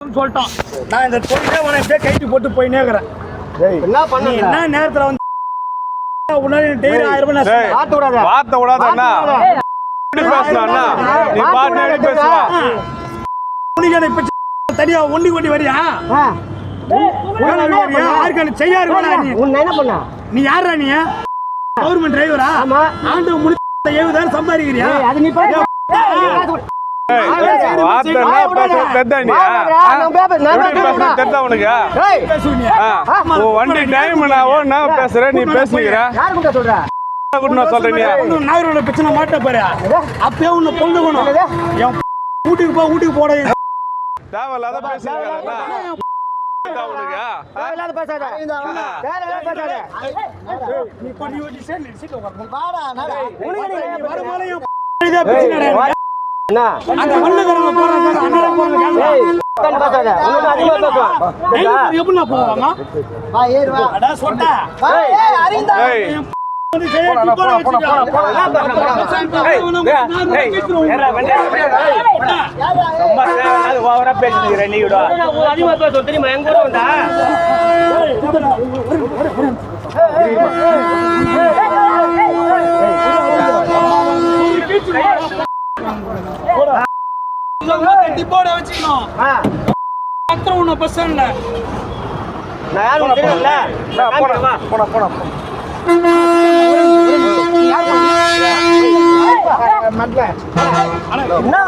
சொல்லிட்டோம். நான் இந்த தொழிலே உனக்கு கைட்டு போட்டு போயினே இருக்கிறேன். என்ன பண்ண என்ன நேரத்துல வந்து உன்னால டெய்லி 1000 ரூபாய் நான் வாத்த விடாத வாத்த விடாத அண்ணா நீ பேசுனா அண்ணா நீ பாட்டு பேசுவா உனிகனை பிச்சை தனியா ஒண்டி வரியா ஆர்கான செய்யாரு நீ உன்னை என்ன பண்ண நீ யாரா நீ கவர்மெண்ட் டிரைவரா ஆமா ஆண்டு முடிச்ச 70,000 சம்பாதிக்கிறியா அது நீ பாரு வாத்தனா பேச தெத்தானியா நான் பேச தெத்தா உனக்கு ஏய் பேசுனியா ஓ வண்டி டைம் நான் பேசுறேன் நீ பேசுறீங்க யார் கிட்ட சொல்ற கூட்டணும் சொல்றீங்க நாகரோட பிரச்சனை மாட்ட பாரு அப்பவே உன்னை பொழுதுக்கணும் என் வீட்டுக்கு போட தேவையில்லாத பேசுறீங்க தேவையில்லாத பேசாத தேவையில்லாத பேசாத நீ பண்ணி ஓட்டி சேர் சீட் உட்காரு வாடா நட உனக்கு வரமால இதே பிரச்சனை என்ன அந்த வண்ணகரங்க போறாங்க அண்ணா போறாங்க ஏய் கண் பேசாத உன்னை அதிகமா பேசுவா எப்படினா போவாங்க வா ஏறு வா அட சொட்டா ஏய் அறிந்தா ஏய் வந்து செய்ய போடா ரொம்ப சேவனாது ஓவரா பேசிட்டு நீ விட அதிகமா பேச தெரியுமா எங்க கூட வந்தா டிப்போட வச்சுக்கணும் அப்புறம் உன்னை பஸ் ஸ்டாண்ட்ல நான் யாரும் தெரியல போடா என்ன